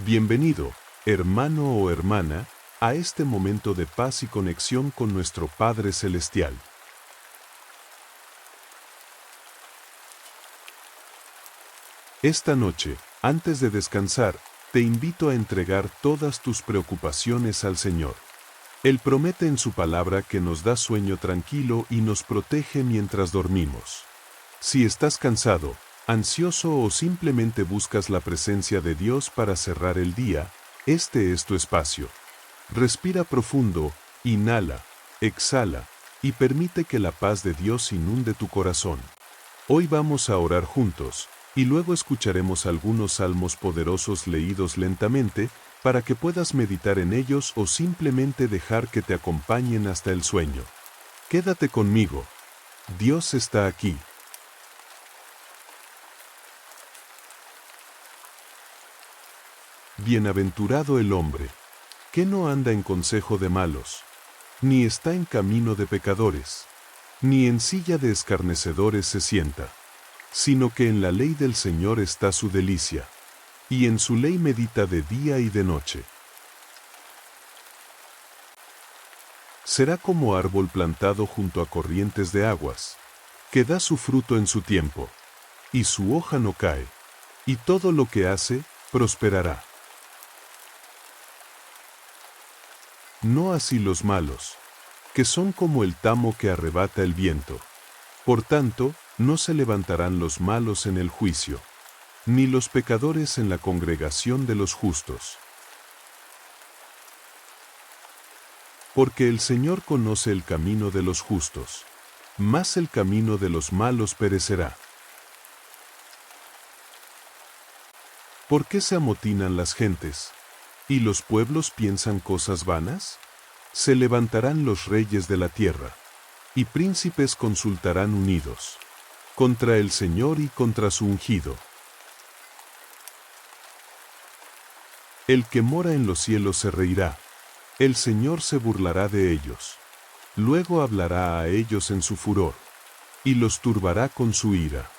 Bienvenido, hermano o hermana, a este momento de paz y conexión con nuestro Padre Celestial. Esta noche, antes de descansar, te invito a entregar todas tus preocupaciones al Señor. Él promete en su palabra que nos da sueño tranquilo y nos protege mientras dormimos. Si estás cansado, ansioso o simplemente buscas la presencia de Dios para cerrar el día, este es tu espacio. Respira profundo, inhala, exhala, y permite que la paz de Dios inunde tu corazón. Hoy vamos a orar juntos, y luego escucharemos algunos salmos poderosos leídos lentamente, para que puedas meditar en ellos o simplemente dejar que te acompañen hasta el sueño. Quédate conmigo. Dios está aquí. Bienaventurado el hombre, que no anda en consejo de malos, ni está en camino de pecadores, ni en silla de escarnecedores se sienta, sino que en la ley del Señor está su delicia, y en su ley medita de día y de noche. Será como árbol plantado junto a corrientes de aguas, que da su fruto en su tiempo, y su hoja no cae, y todo lo que hace, prosperará. No así los malos, que son como el tamo que arrebata el viento. Por tanto, no se levantarán los malos en el juicio, ni los pecadores en la congregación de los justos. Porque el Señor conoce el camino de los justos, mas el camino de los malos perecerá. ¿Por qué se amotinan las gentes? ¿Y los pueblos piensan cosas vanas? Se levantarán los reyes de la tierra, y príncipes consultarán unidos, contra el Señor y contra su ungido. El que mora en los cielos se reirá, el Señor se burlará de ellos. Luego hablará a ellos en su furor, y los turbará con su ira.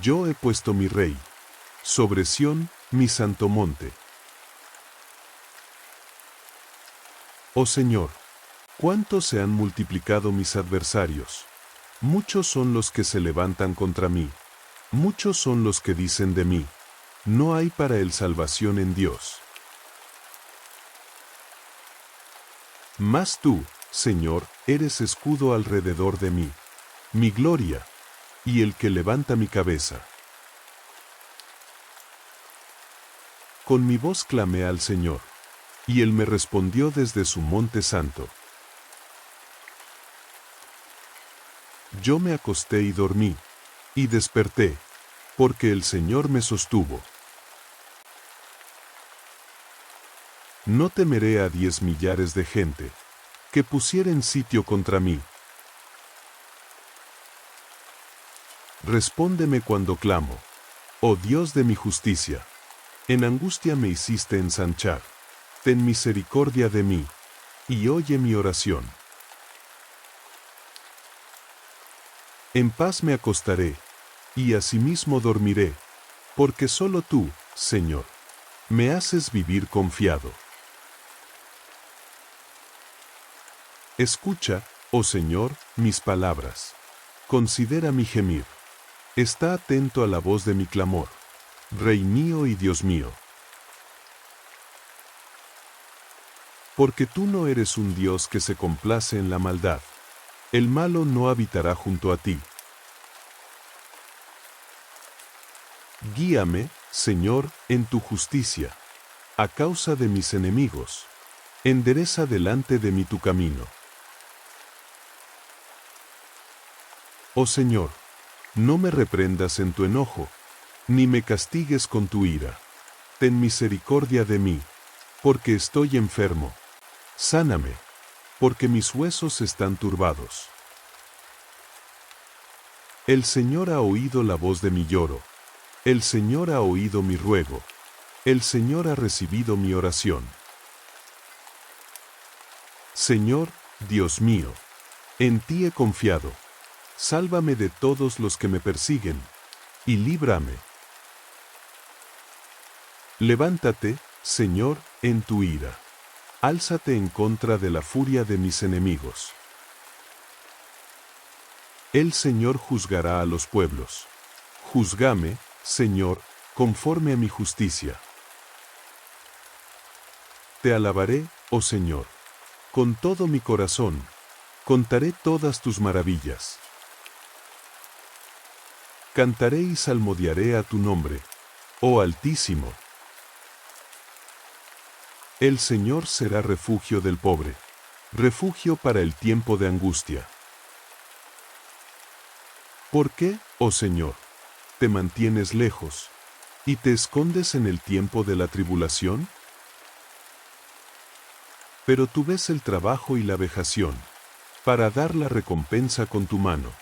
Yo he puesto mi rey sobre Sión, mi santo monte. Oh Señor, cuánto se han multiplicado mis adversarios. Muchos son los que se levantan contra mí. Muchos son los que dicen de mí: no hay para él salvación en Dios. Mas tú, Señor, eres escudo alrededor de mí, mi gloria, y el que levanta mi cabeza. Con mi voz clamé al Señor, y Él me respondió desde su monte santo. Yo me acosté y dormí, y desperté, porque el Señor me sostuvo. No temeré a 10 millares de gente, que pusieren sitio contra mí. Respóndeme cuando clamo, oh Dios de mi justicia. En angustia me hiciste ensanchar. Ten misericordia de mí, y oye mi oración. En paz me acostaré, y asimismo dormiré, porque solo tú, Señor, me haces vivir confiado. Escucha, oh Señor, mis palabras. Considera mi gemir. Está atento a la voz de mi clamor. Rey mío y Dios mío. Porque tú no eres un Dios que se complace en la maldad. El malo no habitará junto a ti. Guíame, Señor, en tu justicia, a causa de mis enemigos. Endereza delante de mí tu camino. Oh Señor, no me reprendas en tu enojo, ni me castigues con tu ira. Ten misericordia de mí, porque estoy enfermo. Sáname, porque mis huesos están turbados. El Señor ha oído la voz de mi lloro. El Señor ha oído mi ruego. El Señor ha recibido mi oración. Señor, Dios mío, en ti he confiado. Sálvame de todos los que me persiguen, y líbrame. Levántate, Señor, en tu ira. Álzate en contra de la furia de mis enemigos. El Señor juzgará a los pueblos. Juzgame, Señor, conforme a mi justicia. Te alabaré, oh Señor. Con todo mi corazón, contaré todas tus maravillas. Cantaré y salmodiaré a tu nombre, oh Altísimo. El Señor será refugio del pobre, refugio para el tiempo de angustia. ¿Por qué, oh Señor, te mantienes lejos y te escondes en el tiempo de la tribulación? Pero tú ves el trabajo y la vejación, para dar la recompensa con tu mano.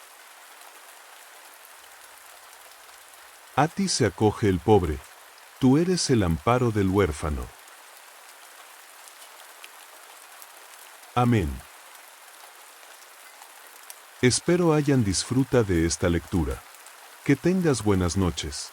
A ti se acoge el pobre, tú eres el amparo del huérfano. Amén. Espero hayan disfrutado de esta lectura. Que tengas buenas noches.